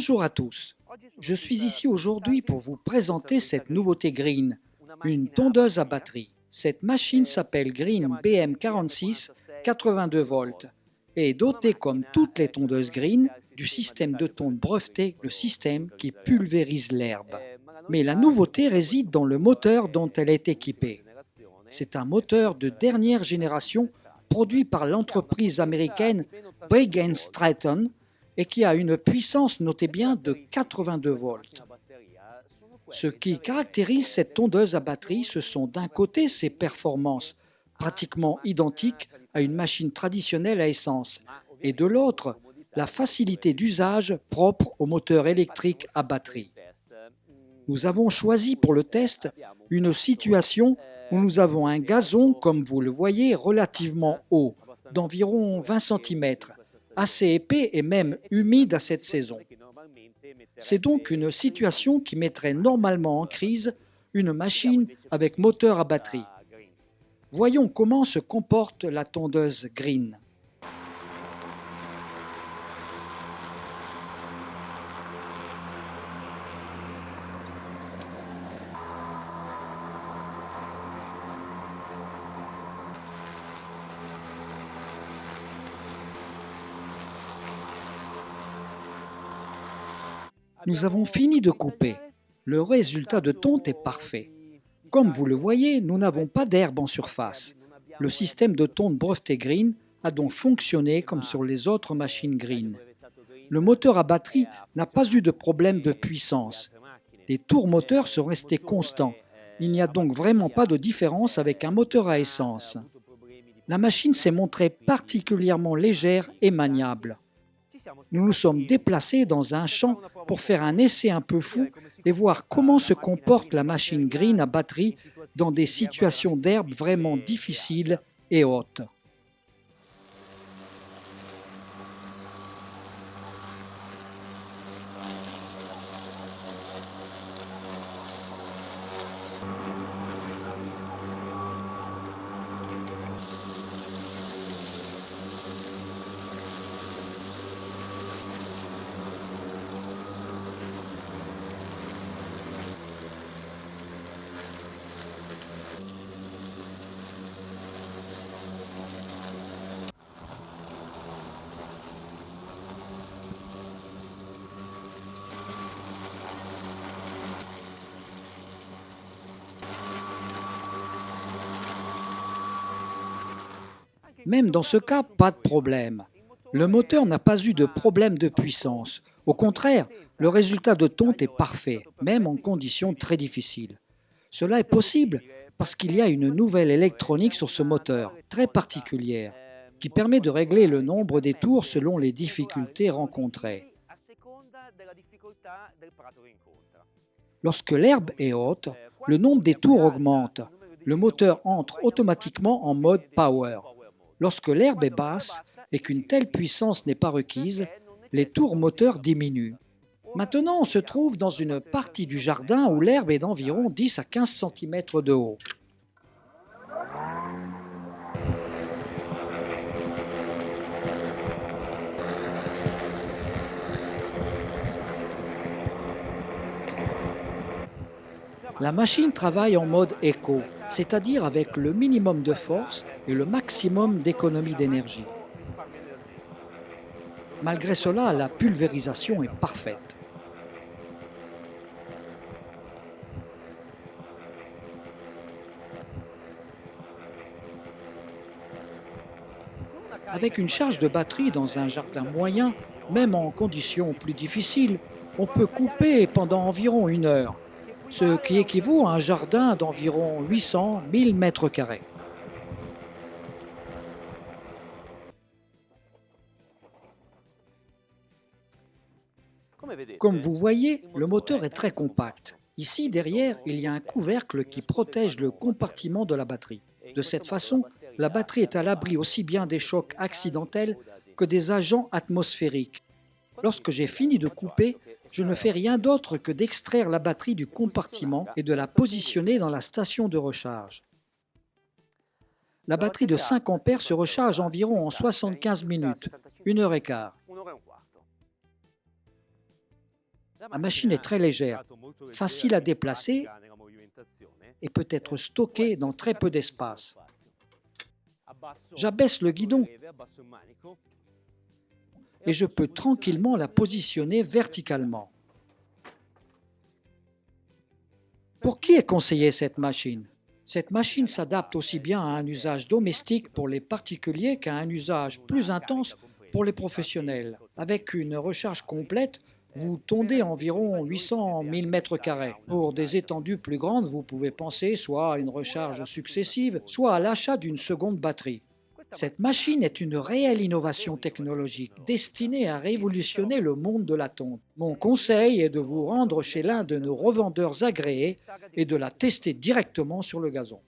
Bonjour à tous, je suis ici aujourd'hui pour vous présenter cette nouveauté Green, une tondeuse à batterie. Cette machine s'appelle Green BM46 82 volts et est dotée comme toutes les tondeuses Green du système de tonde breveté, le système qui pulvérise l'herbe. Mais la nouveauté réside dans le moteur dont elle est équipée. C'est un moteur de dernière génération produit par l'entreprise américaine Briggs & Stratton et qui a une puissance, notez bien, de 82 volts. Ce qui caractérise cette tondeuse à batterie, ce sont d'un côté ses performances, pratiquement identiques à une machine traditionnelle à essence, et de l'autre, la facilité d'usage propre au moteur électrique à batterie. Nous avons choisi pour le test une situation où nous avons un gazon, comme vous le voyez, relativement haut, d'environ 20 cm, assez épais et même humide à cette saison. C'est donc une situation qui mettrait normalement en crise une machine avec moteur à batterie. Voyons comment se comporte la tondeuse Green. Nous avons fini de couper. Le résultat de tonte est parfait. Comme vous le voyez, nous n'avons pas d'herbe en surface. Le système de tonte breveté Green a donc fonctionné comme sur les autres machines Green. Le moteur à batterie n'a pas eu de problème de puissance. Les tours moteurs sont restés constants. Il n'y a donc vraiment pas de différence avec un moteur à essence. La machine s'est montrée particulièrement légère et maniable. Nous nous sommes déplacés dans un champ pour faire un essai un peu fou et voir comment se comporte la machine Green à batterie dans des situations d'herbe vraiment difficiles et hautes. Même dans ce cas, pas de problème. Le moteur n'a pas eu de problème de puissance. Au contraire, le résultat de tonte est parfait, même en conditions très difficiles. Cela est possible parce qu'il y a une nouvelle électronique sur ce moteur, très particulière, qui permet de régler le nombre des tours selon les difficultés rencontrées. Lorsque l'herbe est haute, le nombre des tours augmente. Le moteur entre automatiquement en mode Power. Lorsque l'herbe est basse et qu'une telle puissance n'est pas requise, les tours moteurs diminuent. Maintenant, on se trouve dans une partie du jardin où l'herbe est d'environ 10 à 15 cm de haut. La machine travaille en mode éco, c'est-à-dire avec le minimum de force et le maximum d'économie d'énergie. Malgré cela, la pulvérisation est parfaite. Avec une charge de batterie dans un jardin moyen, même en conditions plus difficiles, on peut couper pendant environ 1 heure, ce qui équivaut à un jardin d'environ 800-1000 mètres carrés. Comme vous voyez, le moteur est très compact. Ici, derrière, il y a un couvercle qui protège le compartiment de la batterie. De cette façon, la batterie est à l'abri aussi bien des chocs accidentels que des agents atmosphériques. Lorsque j'ai fini de couper, je ne fais rien d'autre que d'extraire la batterie du compartiment et de la positionner dans la station de recharge. La batterie de 5 ampères se recharge environ en 75 minutes, 1 heure et quart. La machine est très légère, facile à déplacer et peut être stockée dans très peu d'espace. J'abaisse le guidon et je peux tranquillement la positionner verticalement. Pour qui est conseillée cette machine? Cette machine s'adapte aussi bien à un usage domestique pour les particuliers qu'à un usage plus intense pour les professionnels. Avec une recharge complète, vous tondez environ 800 000 mètres carrés. Pour des étendues plus grandes, vous pouvez penser soit à une recharge successive, soit à l'achat d'une seconde batterie. Cette machine est une réelle innovation technologique destinée à révolutionner le monde de la tonte. Mon conseil est de vous rendre chez l'un de nos revendeurs agréés et de la tester directement sur le gazon.